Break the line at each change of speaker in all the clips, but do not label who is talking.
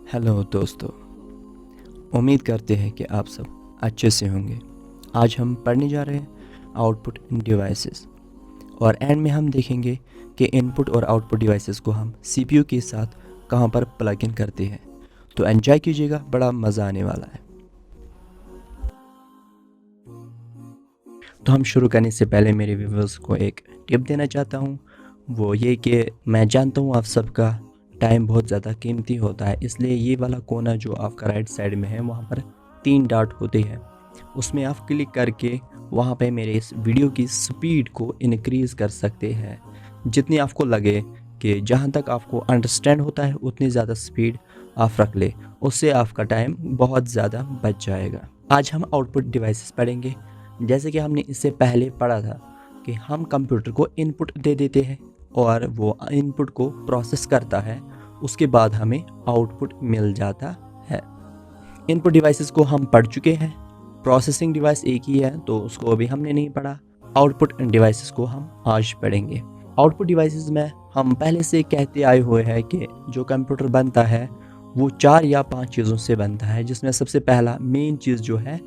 Hello दोस्तों, उम्मीद करते हैं कि आप सब अच्छे से होंगे। आज हम पढ़ने जा रहे हैं आउटपुट डिवाइसेस और एंड में हम देखेंगे कि इनपुट और आउटपुट डिवाइसेस को हम सीपीयू के साथ कहां पर प्लग इन करते हैं। तो एंजॉय कीजिएगा, बड़ा मज़ा आने वाला है। तो हम शुरू करने से पहले मेरे व्यूवर्स को एक टिप देना चाहता हूं, वो ये कि मैं जानता हूं आप सबका टाइम बहुत ज़्यादा कीमती होता है, इसलिए ये वाला कोना जो आपका राइट साइड में है वहाँ पर 3 डॉट होते हैं, उसमें आप क्लिक करके वहाँ पे मेरे इस वीडियो की स्पीड को इनक्रीज़ कर सकते हैं। जितनी आपको लगे कि जहाँ तक आपको अंडरस्टैंड होता है उतनी ज़्यादा स्पीड आप रख ले, उससे आपका टाइम बहुत ज़्यादा बच जाएगा। आज हम आउटपुट डिवाइसेस पढ़ेंगे। जैसे कि हमने इससे पहले पढ़ा था कि हम कंप्यूटर को इनपुट दे देते हैं और वो इनपुट को प्रोसेस करता है, उसके बाद हमें आउटपुट मिल जाता है। इनपुट डिवाइसेस को हम पढ़ चुके हैं, प्रोसेसिंग डिवाइस एक ही है तो उसको अभी हमने नहीं पढ़ा। आउटपुट डिवाइसेस को हम आज पढ़ेंगे। आउटपुट डिवाइसेस में हम पहले से कहते आए हुए हैं कि जो कंप्यूटर बनता है वो 4 या 5 चीज़ों से बनता है, जिसमें सबसे पहला मेन चीज़ जो है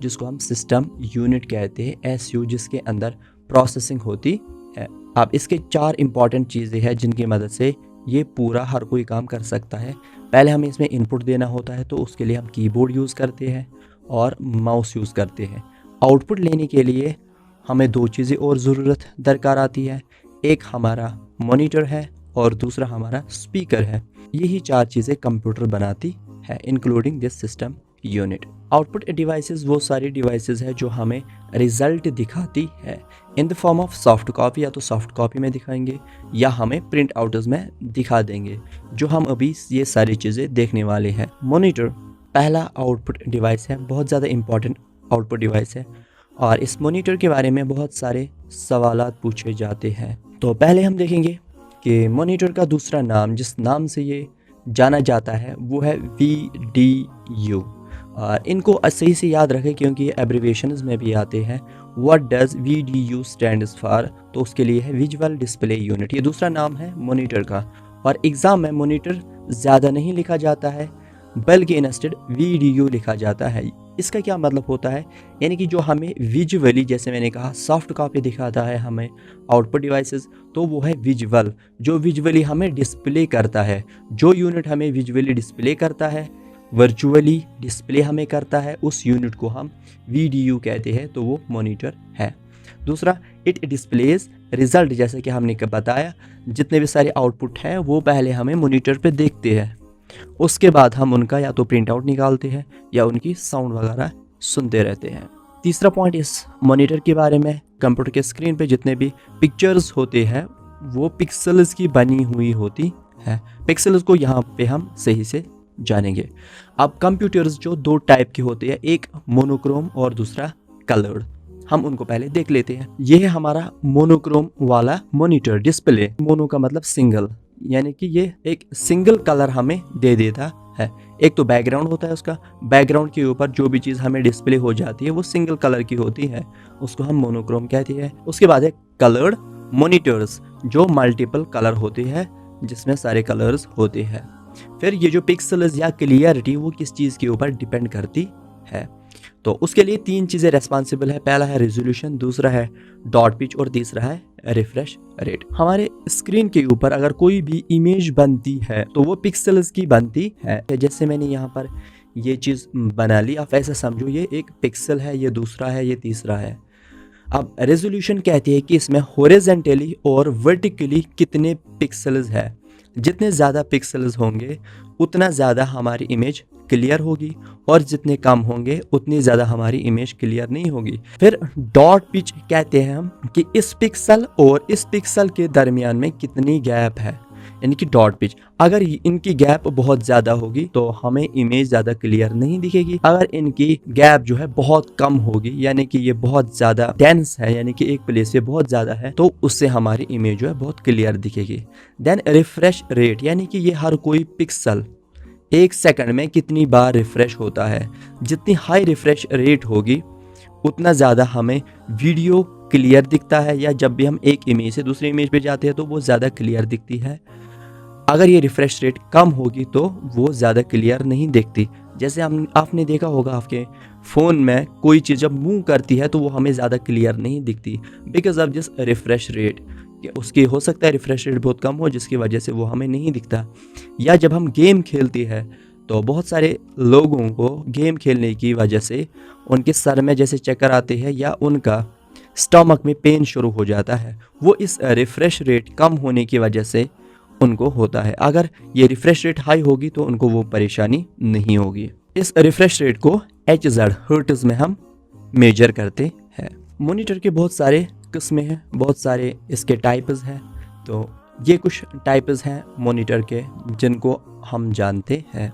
जिसको हम सिस्टम यूनिट कहते हैं, एसयू, जिसके अंदर प्रोसेसिंग होती है। अब इसके 4 इंपॉर्टेंट चीज़ें हैं जिनकी मदद से ये पूरा हर कोई काम कर सकता है। पहले हमें इसमें इनपुट देना होता है तो उसके लिए हम कीबोर्ड यूज़ करते हैं और माउस यूज़ करते हैं। आउटपुट लेने के लिए हमें 2 चीज़ें और ज़रूरत दरकार आती है, एक हमारा मॉनिटर है और दूसरा हमारा स्पीकर है। यही 4 चीज़ें कंप्यूटर बनाती है, including this system unit. Output devices वो सारी डिवाइसेस है जो हमें रिजल्ट दिखाती है in the form of soft copy, या तो सॉफ्ट कॉपी में दिखाएंगे या हमें प्रिंट आउट्स में दिखा देंगे, जो हम अभी ये सारी चीज़ें देखने वाले हैं। मॉनिटर पहला आउटपुट डिवाइस है, बहुत ज़्यादा इंपॉर्टेंट आउटपुट डिवाइस है और इस मॉनिटर के बारे में बहुत सारे सवालात पूछे जाते हैं। तो पहले हम देखेंगे कि मॉनिटर का दूसरा नाम, जिस नाम से ये जाना जाता है, वो है VDU। इनको सही से याद रखें क्योंकि ये एब्रीवेशंस में भी आते हैं। What does VDU stands for, तो उसके लिए है विजुअल डिस्प्ले यूनिट। ये दूसरा नाम है मॉनिटर का और एग्ज़ाम में मॉनिटर ज़्यादा नहीं लिखा जाता है बल्कि इंस्टेड VDU लिखा जाता है। इसका क्या मतलब होता है, यानी कि जो हमें विजुअली, जैसे मैंने कहा सॉफ्ट कॉपी दिखाता है हमें आउटपुट डिवाइसेस, तो वो है विजुअल, जो विजुअली हमें डिस्प्ले करता है। जो यूनिट हमें विजुअली डिस्प्ले करता है, वर्चुअली डिस्प्ले हमें करता है, उस यूनिट को हम VDU कहते हैं, तो वो मॉनिटर है। दूसरा, इट डिस्प्लेज रिजल्ट, जैसे कि हमने बताया जितने भी सारे आउटपुट हैं वो पहले हमें मॉनिटर पे देखते हैं, उसके बाद हम उनका या तो प्रिंट आउट निकालते हैं या उनकी साउंड वगैरह सुनते रहते हैं। तीसरा पॉइंट इस मॉनिटर के बारे में, कंप्यूटर के स्क्रीन पे जितने भी पिक्चर्स होते हैं वो पिक्सल्स की बनी हुई होती है। पिक्सल्स को यहाँ पे हम सही से जानेंगे। अब कंप्यूटर्स जो 2 टाइप के होते हैं, एक मोनोक्रोम और दूसरा कलर्ड, हम उनको पहले देख लेते हैं। ये है हमारा मोनोक्रोम वाला मॉनिटर डिस्प्ले। मोनो का मतलब सिंगल, यानी कि ये एक सिंगल कलर हमें दे देता है। एक तो बैकग्राउंड होता है उसका, बैकग्राउंड के ऊपर जो भी चीज़ हमें डिस्प्ले हो जाती है वो सिंगल कलर की होती है, उसको हम मोनोक्रोम कहते हैं। उसके बाद है कलर्ड मॉनिटर्स, जो मल्टीपल कलर होते हैं, जिसमें सारे कलर्स होते हैं। फिर ये जो पिक्सल्स या क्लियरिटी वो किस चीज़ के ऊपर डिपेंड करती है, तो उसके लिए 3 चीज़ें रेस्पॉन्सिबल है। पहला है रेजोल्यूशन, दूसरा है डॉट पिच और तीसरा है रिफ्रेश रेट। हमारे स्क्रीन के ऊपर अगर कोई भी इमेज बनती है तो वो पिक्सल्स की बनती है। जैसे मैंने यहाँ पर ये चीज़ बना ली, आप ऐसा समझो ये एक पिक्सल है, ये दूसरा है, ये तीसरा है। अब रेजोल्यूशन कहती है कि इसमें हॉरिजॉन्टली और वर्टिकली कितने पिक्सल्स है। जितने ज़्यादा पिक्सल्स होंगे उतना ज़्यादा हमारी इमेज क्लियर होगी और जितने कम होंगे उतनी ज़्यादा हमारी इमेज क्लियर नहीं होगी। फिर डॉट पिच कहते हैं हम कि इस पिक्सल और इस पिक्सल के दरमियान में कितनी गैप है, यानी कि डॉट पिच। अगर इनकी गैप बहुत ज़्यादा होगी तो हमें इमेज ज़्यादा क्लियर नहीं दिखेगी। अगर इनकी गैप जो है बहुत कम होगी, यानी कि ये बहुत ज़्यादा डेंस है, यानी कि एक प्लेस पे बहुत ज़्यादा है, तो उससे हमारी इमेज जो है बहुत क्लियर दिखेगी। देन रिफ्रेश रेट, यानी कि ये हर कोई पिक्सल 1 सेकंड में कितनी बार रिफ्रेश होता है। जितनी हाई रिफ्रेश रेट होगी उतना ज़्यादा हमें वीडियो क्लियर दिखता है, या जब भी हम एक इमेज से दूसरी इमेज पे जाते हैं तो वो ज़्यादा क्लियर दिखती है। अगर ये रिफ्रेश रेट कम होगी तो वो ज़्यादा क्लियर नहीं दिखती। जैसे आपने देखा होगा आपके फ़ोन में कोई चीज़ जब मूव करती है तो वो हमें ज़्यादा क्लियर नहीं दिखती, बिकॉज ऑफ जिस रिफ्रेश रेट उसकी हो सकता है रिफ्रेश रेट बहुत कम हो जिसकी वजह से वो हमें नहीं दिखता। या जब हम गेम खेलते हैं तो बहुत सारे लोगों को गेम खेलने की वजह से उनके सर में जैसे चक्कर आते हैं या उनका स्टमक में पेन शुरू हो जाता है, वो इस रिफ्रेश रेट कम होने की वजह से उनको होता है। अगर ये रिफ्रेश रेट हाई होगी तो उनको वो परेशानी नहीं होगी। इस रिफ्रेश रेट को HZ हर्ट्ज में हम मेजर करते हैं। मॉनिटर के बहुत सारे किस्में हैं, बहुत सारे इसके टाइप्स हैं। तो ये कुछ टाइप्स हैं मॉनिटर के जिनको हम जानते हैं।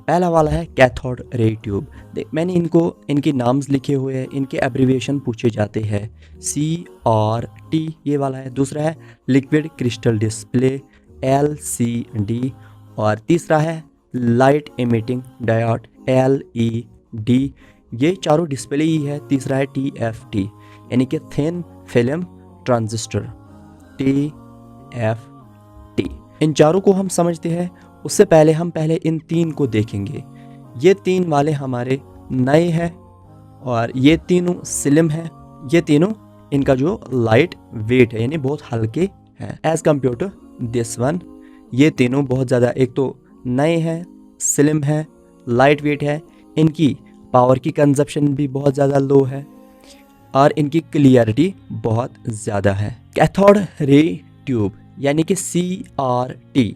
पहला वाला है कैथोड रे ट्यूब। देख मैंने इनके नाम्स लिखे हुए हैं, इनके एब्रीविएशन पूछे जाते हैं, CRT ये वाला है। दूसरा है लिक्विड क्रिस्टल डिस्प्ले LCD, और तीसरा है लाइट इमिटिंग डायोड LED। ये चारों डिस्प्ले ही है। तीसरा है TFT यानी कि थिन फिल्म ट्रांजिस्टर TFT। इन चारों को हम समझते हैं, उससे पहले हम इन तीन को देखेंगे। ये तीन वाले हमारे नए हैं और ये तीनों स्लिम हैं। ये तीनों इनका जो लाइट वेट है यानी बहुत हल्के हैं as compare to this one. ये तीनों बहुत ज़्यादा, एक तो नए हैं, स्लिम है, लाइट वेट है, इनकी पावर की कंजप्शन भी बहुत ज़्यादा लो है और इनकी क्लियरिटी बहुत ज़्यादा है। कैथोड रे ट्यूब यानी कि CRT,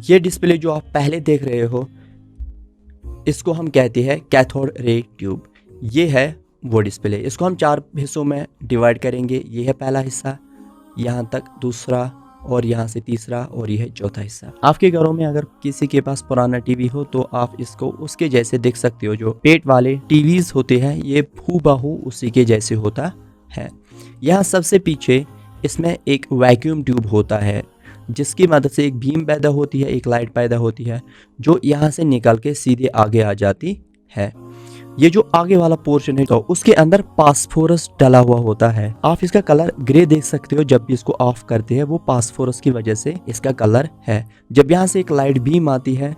ये डिस्प्ले जो आप पहले देख रहे हो इसको हम कहते हैं कैथोड रे ट्यूब। ये है वो डिस्प्ले। इसको हम 4 हिस्सों में डिवाइड करेंगे। ये है पहला हिस्सा, यहाँ तक दूसरा, और यहाँ से तीसरा, और यह है चौथा हिस्सा। आपके घरों में अगर किसी के पास पुराना टीवी हो तो आप इसको उसके जैसे देख सकते हो। जो पेट वाले टीवीज होते हैं ये हूबहू उसी के जैसे होता है। यहाँ सबसे पीछे इसमें एक वैक्यूम ट्यूब होता है जिसकी मदद से एक बीम पैदा होती है, एक लाइट पैदा होती है जो यहाँ से निकल के सीधे आगे आ जाती है। ये जो आगे वाला पोर्शन है तो उसके अंदर फास्फोरस डला हुआ होता है। आप इसका कलर ग्रे देख सकते हो। जब भी इसको ऑफ करते हैं वो फास्फोरस की वजह से इसका कलर है। जब यहाँ से एक लाइट बीम आती है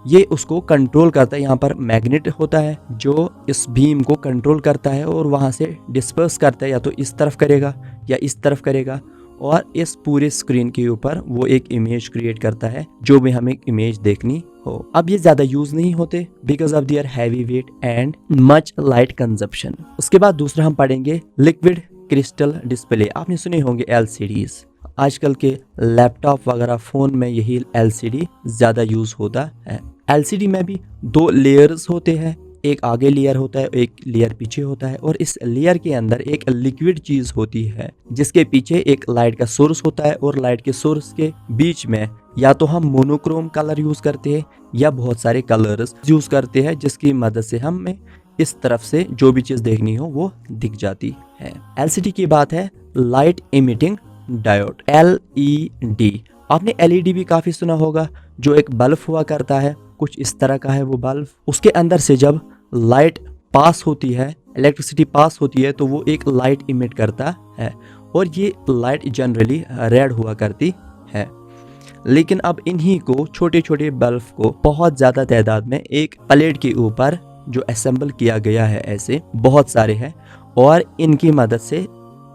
ये उसको कंट्रोल करता है। यहाँ पर मैग्नेट होता है जो इस बीम को कंट्रोल करता है और वहाँ से डिस्पर्स करता है, या तो इस तरफ करेगा या इस तरफ करेगा, और इस पूरे स्क्रीन के ऊपर वो एक इमेज क्रिएट करता है जो भी हमें इमेज देखनी हो। अब ये ज्यादा यूज नहीं होते because of their heavy weight and much light consumption. उसके बाद दूसरा हम पढ़ेंगे लिक्विड क्रिस्टल डिस्प्ले। आपने सुने होंगे LCDs। आजकल के लैपटॉप वगैरह फोन में यही LCD ज्यादा यूज होता है। LCD में भी 2 लेयर्स होते हैं, एक आगे लेयर होता है, एक लेयर पीछे होता है, और इस लेयर के अंदर एक लिक्विड चीज होती है जिसके पीछे एक लाइट का सोर्स होता है, और लाइट के सोर्स के बीच में या तो हम मोनोक्रोम कलर यूज करते हैं या बहुत सारे कलर्स यूज करते हैं जिसकी मदद से हमें इस तरफ से जो भी चीज देखनी हो वो दिख जाती है। LCD की बात है लाइट इमिटिंग डायोड LED। आपने LED भी काफी सुना होगा, जो एक बल्ब हुआ करता है, कुछ इस तरह का है वो बल्ब। उसके अंदर से जब लाइट पास होती है, इलेक्ट्रिसिटी पास होती है, तो वो एक लाइट इमिट करता है, और ये लाइट जनरली रेड हुआ करती है। लेकिन अब इन्हीं को छोटे छोटे बल्ब को बहुत ज़्यादा तादाद में एक प्लेट के ऊपर जो असेंबल किया गया है, ऐसे बहुत सारे हैं, और इनकी मदद से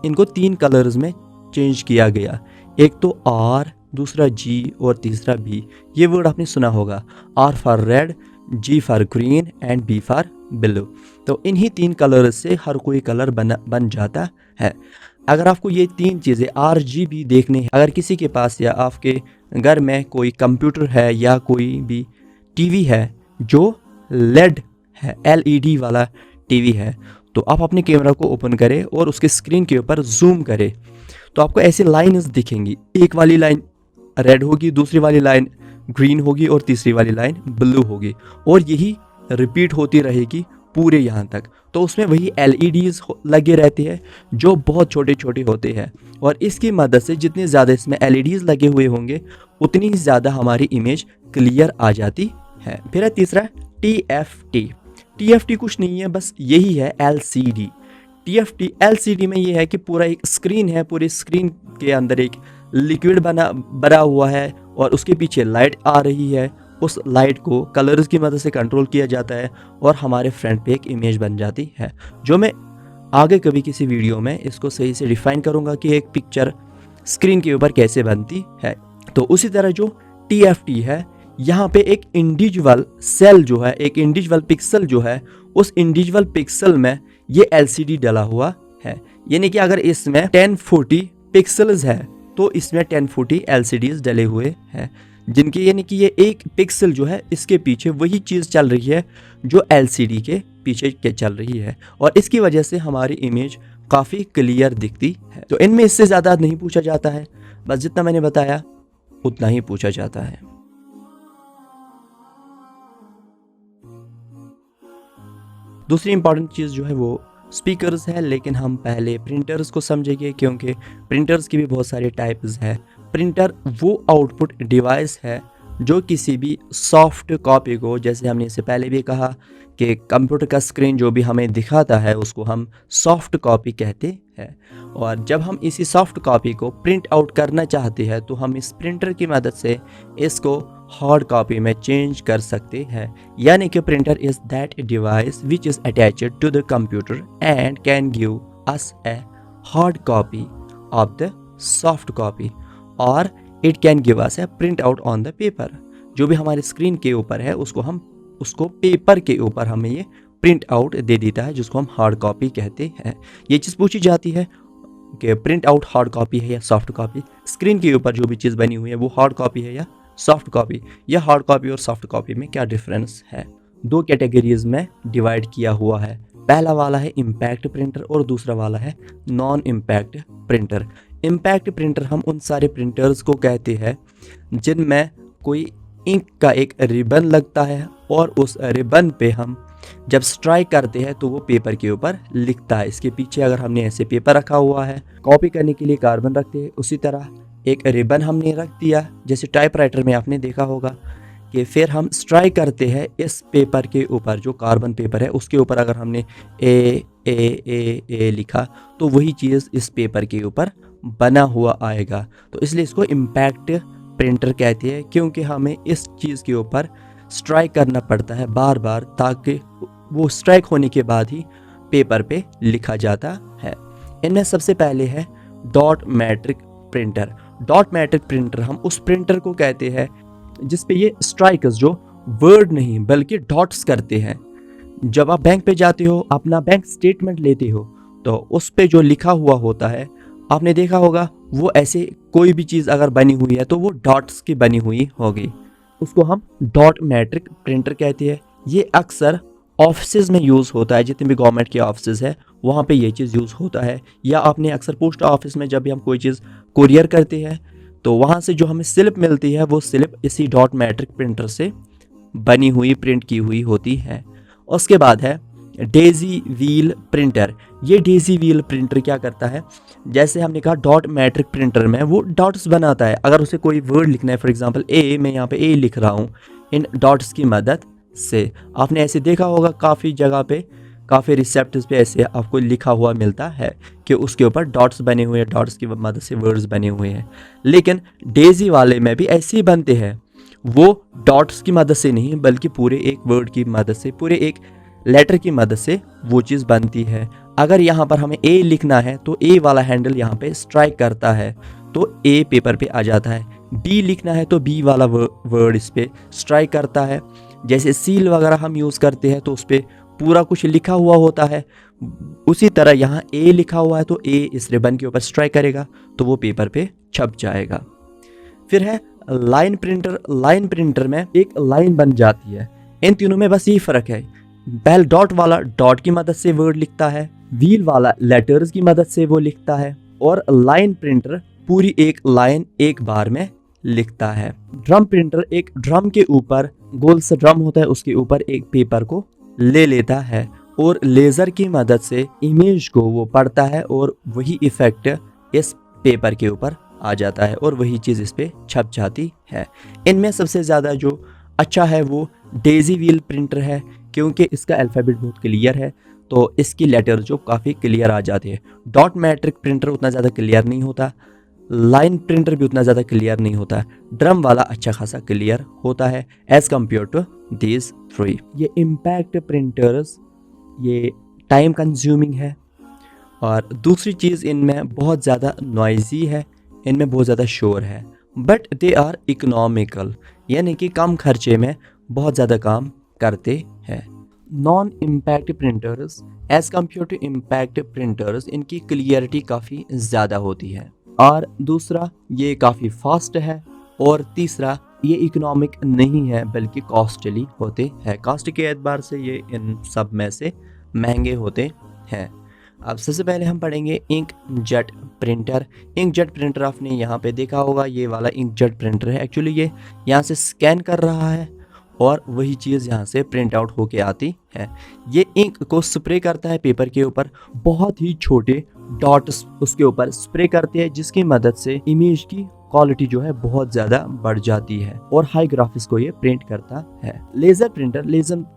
इनको 3 कलर्स में चेंज किया गया। एक तो R, दूसरा G और तीसरा B। ये वर्ड आपने सुना होगा, R for red, G for green and B for blue. तो इन्हीं 3 कलर से हर कोई कलर बन जाता है। अगर आपको ये 3 चीज़ें RGB देखने हैं, अगर किसी के पास या आपके घर में कोई कंप्यूटर है या कोई भी टीवी है जो LED है, LED वाला टीवी है, तो आप अपने कैमरा को ओपन करें और उसके स्क्रीन के ऊपर जूम करें तो आपको ऐसी लाइन्स दिखेंगी। एक वाली लाइन रेड होगी, दूसरी वाली लाइन ग्रीन होगी और तीसरी वाली लाइन ब्लू होगी, और यही रिपीट होती रहेगी पूरे यहाँ तक। तो उसमें वही LEDs लगे रहते हैं जो बहुत छोटे छोटे होते हैं, और इसकी मदद से जितने ज़्यादा इसमें LEDs लगे हुए होंगे उतनी ही ज़्यादा हमारी इमेज क्लियर आ जाती है। फिर है तीसरा TFT। TFT कुछ नहीं है, बस यही है LCD। TFT LCD में ये है कि पूरा एक स्क्रीन है, पूरी स्क्रीन के अंदर एक लिक्विड बना हुआ है, और उसके पीछे लाइट आ रही है, उस लाइट को कलर्स की मदद से कंट्रोल किया जाता है और हमारे फ्रंट पे एक इमेज बन जाती है, जो मैं आगे कभी किसी वीडियो में इसको सही से डिफाइन करूँगा कि एक पिक्चर स्क्रीन के ऊपर कैसे बनती है। तो उसी तरह जो TFT है, यहाँ पे एक इंडिविजुअल सेल जो है, एक इंडिविजुअल पिक्सल जो है, उस इंडिविजुअल पिक्सल में ये LCD डला हुआ है। यानी कि अगर इसमें 1040 पिक्सल्स है तो इसमें 1040 LCDs डले हुए हैं, जिनके यानी कि ये एक पिक्सल जो है इसके पीछे वही चीज़ चल रही है जो LCD के पीछे के चल रही है, और इसकी वजह से हमारी इमेज काफ़ी क्लियर दिखती है। तो इनमें इससे ज़्यादा नहीं पूछा जाता है, बस जितना मैंने बताया उतना ही पूछा जाता है। दूसरी इंपॉर्टेंट चीज़ जो है वो स्पीकर्स है, लेकिन हम पहले प्रिंटर्स को समझेंगे, क्योंकि प्रिंटर्स की भी बहुत सारे टाइप्स हैं। प्रिंटर वो आउटपुट डिवाइस है जो किसी भी सॉफ्ट कॉपी को, जैसे हमने इससे पहले भी कहा कि कंप्यूटर का स्क्रीन जो भी हमें दिखाता है उसको हम सॉफ्ट कॉपी कहते हैं, और जब हम इसी सॉफ्ट कॉपी को प्रिंट आउट करना चाहते हैं तो हम इस प्रिंटर की मदद से इसको हार्ड कॉपी में चेंज कर सकते हैं। यानी कि printer is that device which is attached to the computer and can give us a hard copy of the soft copy, और it can give us a print out on the paper. जो भी हमारे screen के ऊपर है उसको paper के ऊपर हमें ये प्रिंट आउट दे देता है, जिसको हम हार्ड कॉपी कहते हैं। ये चीज़ पूछी जाती है कि प्रिंट आउट हार्ड कॉपी है या सॉफ्ट कॉपी, स्क्रीन के ऊपर जो भी चीज़ बनी हुई है वो हार्ड कॉपी है या सॉफ्ट कॉपी, या हार्ड कॉपी और सॉफ्ट कॉपी में क्या डिफरेंस है। दो कैटेगरीज में डिवाइड किया हुआ है, पहला वाला है इम्पैक्ट प्रिंटर और दूसरा वाला है non impact printer. Impact printer हम उन सारे प्रिंटर्स को कहते हैं जिनमें कोई इंक का एक रिबन लगता है, और उस रिबन पे हम जब स्ट्राइक करते हैं तो वो पेपर के ऊपर लिखता है। इसके पीछे अगर हमने ऐसे पेपर रखा हुआ है, कॉपी करने के लिए कार्बन रखते हैं, उसी तरह एक रिबन हमने रख दिया, जैसे टाइपराइटर में आपने देखा होगा कि फिर हम स्ट्राइक करते हैं इस पेपर के ऊपर, जो कार्बन पेपर है उसके ऊपर अगर हमने ए ए ए ए लिखा तो वही चीज़ इस पेपर के ऊपर बना हुआ आएगा। तो इसलिए इसको इम्पैक्ट प्रिंटर कहते हैं, क्योंकि हमें इस चीज़ के ऊपर स्ट्राइक करना पड़ता है बार बार, ताकि वो स्ट्राइक होने के बाद ही पेपर पे लिखा जाता है। इनमें सबसे पहले है dot matric printer. Dot matric printer हम उस प्रिंटर को कहते हैं जिस पे ये स्ट्राइकर्स जो वर्ड नहीं बल्कि डॉट्स करते हैं। जब आप बैंक पे जाते हो, अपना बैंक स्टेटमेंट लेते हो, तो उस पे जो लिखा हुआ होता है आपने देखा होगा, वो ऐसे कोई भी चीज़ अगर बनी हुई है तो वो डॉट्स की बनी हुई होगी, उसको हम डॉट मैट्रिक प्रिंटर कहते हैं। ये अक्सर ऑफिस में यूज़ होता है, जितने भी गवर्नमेंट के ऑफिस है वहाँ पे ये चीज़ यूज़ होता है। या आपने अक्सर पोस्ट ऑफिस में जब भी हम कोई चीज़ कुरियर करते हैं तो वहाँ से जो हमें स्लिप मिलती है वो स्लिप इसी डॉट मैट्रिक प्रिंटर से बनी हुई प्रिंट की हुई होती है। उसके बाद है डेजी व्हील प्रिंटर। ये डेजी व्हील प्रिंटर क्या करता है, जैसे हमने कहा डॉट मैट्रिक प्रिंटर में वो डॉट्स बनाता है। अगर उसे कोई वर्ड लिखना है, फॉर एग्जांपल ए, मैं यहाँ पे ए लिख रहा हूँ इन डॉट्स की मदद से। आपने ऐसे देखा होगा काफ़ी जगह पे, काफ़ी रिसेप्ट्स पे ऐसे आपको लिखा हुआ मिलता है कि उसके ऊपर डॉट्स बने हुए हैं, डॉट्स की मदद से वर्ड्स बने हुए हैं। लेकिन डेजी वाले में भी ऐसे ही बनते हैं, वो डॉट्स की मदद से नहीं बल्कि पूरे एक वर्ड की मदद से, पूरे एक लेटर की मदद से वो चीज़ बनती है। अगर यहाँ पर हमें ए लिखना है तो ए वाला हैंडल यहाँ पे स्ट्राइक करता है तो ए पेपर पे आ जाता है। बी लिखना है तो बी वाला वर्ड इस पे स्ट्राइक करता है। जैसे सील वगैरह हम यूज़ करते हैं तो उस पर पूरा कुछ लिखा हुआ होता है, उसी तरह यहाँ ए लिखा हुआ है तो ए इस रिबन के ऊपर स्ट्राइक करेगा तो वो पेपर पे छप जाएगा। फिर है लाइन प्रिंटर। लाइन प्रिंटर में एक लाइन बन जाती है। इन तीनों में बस यही फ़र्क है, पहले डॉट वाला डॉट की मदद से वर्ड लिखता है, व्हील वाला लेटर्स की मदद से वो लिखता है, और लाइन प्रिंटर पूरी एक लाइन एक बार में लिखता है। ड्रम प्रिंटर एक ड्रम के ऊपर, गोल सा ड्रम होता है, उसके ऊपर एक पेपर को ले लेता है और लेज़र की मदद से इमेज को वो पढ़ता है और वही इफ़ेक्ट इस पेपर के ऊपर आ जाता है और वही चीज़ इस पे छप जाती है। इनमें सबसे ज़्यादा जो अच्छा है वो डेजी व्हील प्रिंटर है, क्योंकि इसका अल्फ़ाबेट बहुत क्लियर है तो इसकी लेटर जो काफ़ी क्लियर आ जाते हैं। डॉट मैट्रिक प्रिंटर उतना ज़्यादा क्लियर नहीं होता, लाइन प्रिंटर भी उतना ज़्यादा क्लियर नहीं होता है। ड्रम वाला अच्छा खासा क्लियर होता है एज़ कम्पेयर टू दीज 3। ये इम्पैक्ट प्रिंटर्स ये टाइम कंज्यूमिंग है, और दूसरी चीज़ इनमें बहुत ज़्यादा नॉइजी है, इनमें बहुत ज़्यादा शोर है, बट दे आर इकोनॉमिकल, यानी कि कम खर्चे में बहुत ज़्यादा काम करते हैं। Non impact printers as compare to impact printers, इनकी क्लियरिटी काफ़ी ज़्यादा होती है, और दूसरा ये काफ़ी फास्ट है, और तीसरा ये इकोनॉमिक नहीं है बल्कि कॉस्टली होते हैं। कॉस्ट के एतबार से ये इन सब में से महंगे होते हैं। अब सबसे पहले हम पढ़ेंगे इंकजेट प्रिंटर। इंकजेट प्रिंटर आपने यहाँ पे देखा होगा, ये वाला इंकजेट प्रिंटर है। एक्चुअली ये यहाँ से स्कैन कर रहा है और वही चीज़ यहाँ से प्रिंट आउट होके आती है। ये इंक को स्प्रे करता है पेपर के ऊपर, बहुत ही छोटे डॉट्स उसके ऊपर स्प्रे करते हैं, जिसकी मदद से इमेज की क्वालिटी जो है बहुत ज़्यादा बढ़ जाती है और हाई ग्राफिक्स को ये प्रिंट करता है। लेज़र प्रिंटर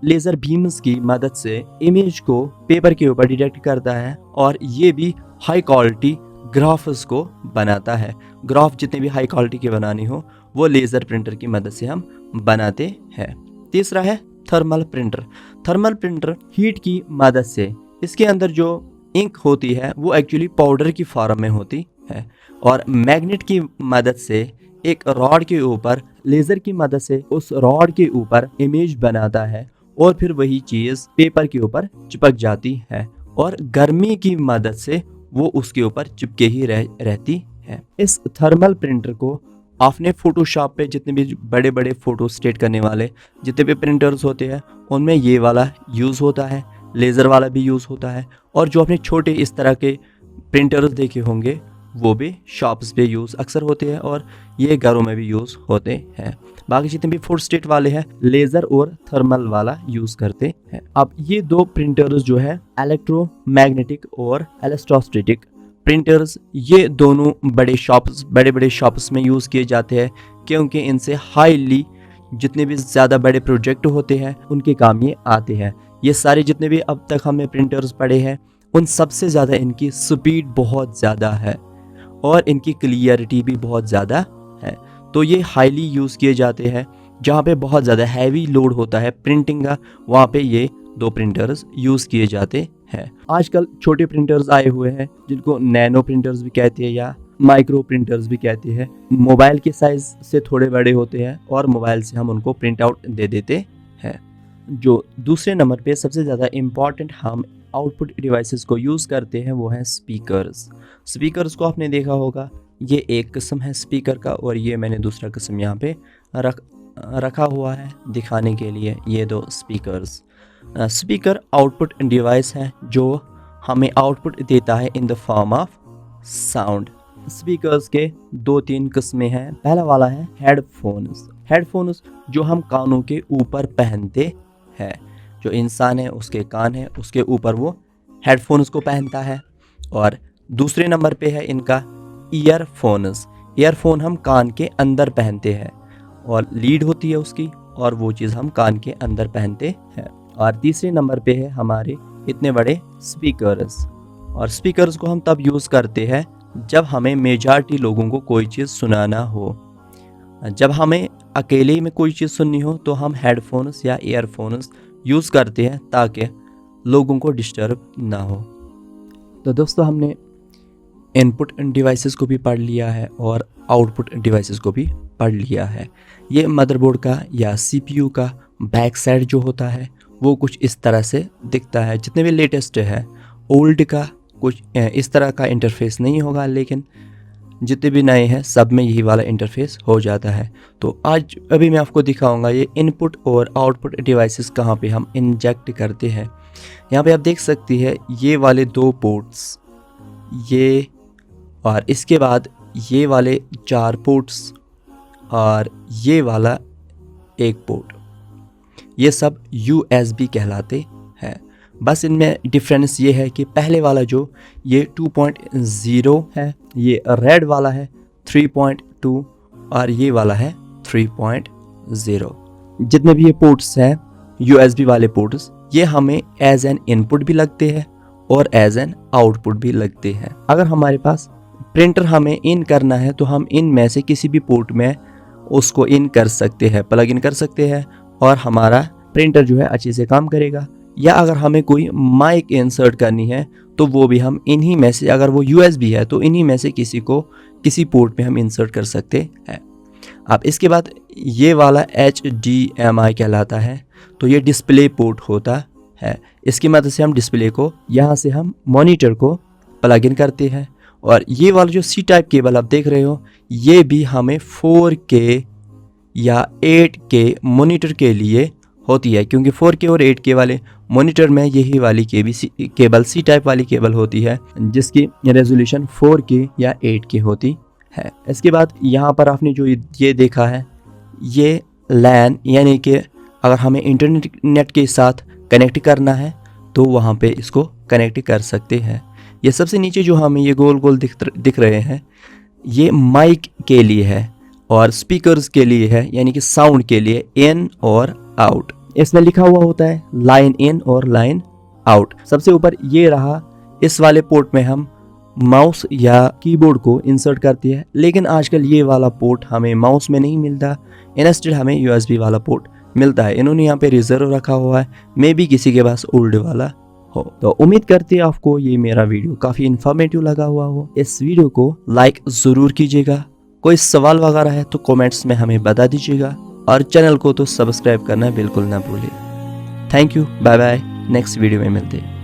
लेज़र बीम्स की मदद से इमेज को पेपर के ऊपर डिटेक्ट करता है और ये भी हाई क्वालिटी ग्राफ्स को बनाता है। ग्राफ जितने भी हाई क्वालिटी के बनानी हो वो लेज़र प्रिंटर की मदद से हम बनाते हैं। तीसरा है thermal printer. Thermal printer heat की मदद से, इसके अंदर जो इंक होती है वो एक्चुअली पाउडर की फॉर्म में होती है, और मैग्नेट की मदद से एक रॉड के ऊपर लेज़र की मदद से उस रॉड के ऊपर इमेज बनाता है, और फिर वही चीज़ पेपर के ऊपर चिपक जाती है, और गर्मी की मदद से वो उसके ऊपर चिपके ही रहती है। इस थर्मल प्रिंटर को आपने फोटोशॉप पे जितने भी बड़े बड़े फोटो स्टेट करने वाले जितने भी प्रिंटर्स होते हैं उनमें ये वाला यूज़ होता है, लेज़र वाला भी यूज़ होता है, और जो आपने छोटे इस तरह के प्रिंटर्स देखे होंगे वो भी शॉप्स पे यूज़ अक्सर होते हैं, और ये घरों में भी यूज़ होते हैं। बाकी जितने भी फोर स्टेट वाले हैं लेज़र और थर्मल वाला यूज़ करते हैं। अब ये दो प्रिंटर्स जो है इलेक्ट्रोमैग्नेटिक और इलेक्ट्रोस्टैटिक प्रिंटर्स, ये दोनों बड़े बड़े शॉप्स में यूज़ किए जाते हैं, क्योंकि इनसे हाईली जितने भी ज़्यादा बड़े प्रोजेक्ट होते हैं उनके काम ये आते हैं। ये सारे जितने भी अब तक हमें प्रिंटर्स पढ़े हैं उन सबसे ज़्यादा इनकी स्पीड बहुत ज़्यादा है और इनकी क्लियरिटी भी बहुत ज़्यादा है, तो ये हाईली यूज़ किए जाते हैं। जहाँ पे बहुत ज़्यादा हैवी लोड होता है प्रिंटिंग का, वहाँ पे ये दो प्रिंटर्स यूज़ किए जाते हैं। आजकल छोटे प्रिंटर्स आए हुए हैं जिनको नैनो प्रिंटर्स भी कहते हैं या माइक्रो प्रिंटर्स भी कहते हैं। मोबाइल के साइज़ से थोड़े बड़े होते हैं और मोबाइल से हम उनको प्रिंट आउट दे देते हैं। जो दूसरे नंबर पे सबसे ज़्यादा इम्पॉर्टेंट हम आउटपुट डिवाइसेस को यूज़ करते हैं वो है स्पीकर्स। स्पीकर्स को आपने देखा होगा, ये एक किस्म है स्पीकर का, और ये मैंने दूसरा किस्म यहाँ पे रखा हुआ है दिखाने के लिए। ये दो स्पीकर्स स्पीकर आउटपुट डिवाइस है जो हमें आउटपुट देता है in the form of sound. Speakers के दो तीन किस्में हैं। पहला वाला है हेडफोन्स जो हम कानों के ऊपर पहनते हैं। जो इंसान है उसके कान है, उसके ऊपर वो हेडफोन्स को पहनता है। और दूसरे नंबर पे है इनका ईयरफोन हम कान के अंदर पहनते हैं, और लीड होती है उसकी, और वो चीज़ हम कान के अंदर पहनते हैं। और तीसरे नंबर पे है हमारे इतने बड़े स्पीकर्स, और स्पीकर्स को हम तब यूज़ करते हैं जब हमें मेजॉरिटी लोगों को कोई चीज़ सुनाना हो। जब हमें अकेले में कोई चीज़ सुननी हो तो हम हेडफोन्स या ईयरफोन्स यूज़ करते हैं ताकि लोगों को डिस्टर्ब ना हो। तो दोस्तों हमने इनपुट डिवाइसेस को भी पढ़ लिया है और आउटपुट डिवाइसेस को भी पढ़ लिया है। ये मदरबोर्ड का या सीपीयू का बैक साइड जो होता है वो कुछ इस तरह से दिखता है। जितने भी लेटेस्ट है, ओल्ड का कुछ इस तरह का इंटरफेस नहीं होगा, लेकिन जितने भी नए हैं सब में यही वाला इंटरफेस हो जाता है। तो आज अभी मैं आपको दिखाऊंगा ये इनपुट और आउटपुट डिवाइसेस कहाँ पे हम इंजेक्ट करते हैं। यहाँ पे आप देख सकती है ये वाले दो पोर्ट्स, ये और इसके बाद ये वाले 4 पोर्ट्स और ये वाला एक पोर्ट, ये सब USB कहलाते हैं। बस इनमें डिफरेंस ये है कि पहले वाला जो ये 2.0 है, ये रेड वाला है 3.2 और ये वाला है 3.0। जितने भी ये पोर्ट्स हैं USB वाले पोर्ट्स, ये हमें एज एन इनपुट भी लगते हैं और एज एन आउटपुट भी लगते हैं। अगर हमारे पास प्रिंटर हमें इन करना है तो हम इन में से किसी भी पोर्ट में उसको इन कर सकते हैं, प्लग इन कर सकते हैं और हमारा प्रिंटर जो है अच्छे से काम करेगा। या अगर हमें कोई माइक इंसर्ट करनी है तो वो भी हम इन्हीं में से, अगर वो USB है तो इन्हीं में से किसी को किसी पोर्ट में हम इंसर्ट कर सकते हैं। अब इसके बाद ये वाला HDMI कहलाता है, तो ये डिस्प्ले पोर्ट होता है। इसकी मदद से हम डिस्प्ले को यहाँ से हम मॉनिटर को प्लग इन करते हैं। और ये वाला जो C टाइप केबल आप देख रहे हो, ये भी हमें 4K या 8K मॉनिटर के लिए होती है, क्योंकि 4K और 8K वाले मॉनिटर में यही वाली केबल C टाइप वाली केबल होती है, जिसकी रेजोल्यूशन 4K या 8K होती है। इसके बाद यहाँ पर आपने जो ये देखा है, ये LAN, यानी कि अगर हमें इंटरनेट के साथ कनेक्ट करना है तो वहाँ पे इसको कनेक्ट कर सकते हैं। ये सबसे नीचे जो हमें ये गोल गोल दिख रहे हैं, ये माइक के लिए है और स्पीकर्स के लिए है, यानी कि साउंड के लिए, इन और आउट। इसमें लिखा हुआ होता है लाइन इन और लाइन आउट। सबसे ऊपर ये रहा, इस वाले पोर्ट में हम माउस या कीबोर्ड को इंसर्ट करते हैं, लेकिन आजकल ये वाला पोर्ट हमें माउस में नहीं मिलता, इंस्टेड हमें USB वाला पोर्ट मिलता है। इन्होंने यहाँ पे रिजर्व रखा हुआ है, मे बी किसी के पास ओल्ड वाला हो। तो उम्मीद करते हैं आपको ये मेरा वीडियो काफ़ी इन्फॉर्मेटिव लगा हुआ हो। इस वीडियो को लाइक ज़रूर कीजिएगा, कोई सवाल वगैरह है तो कमेंट्स में हमें बता दीजिएगा, और चैनल को तो सब्सक्राइब करना बिल्कुल ना भूलें। Thank you, bye bye, next video में मिलते हैं।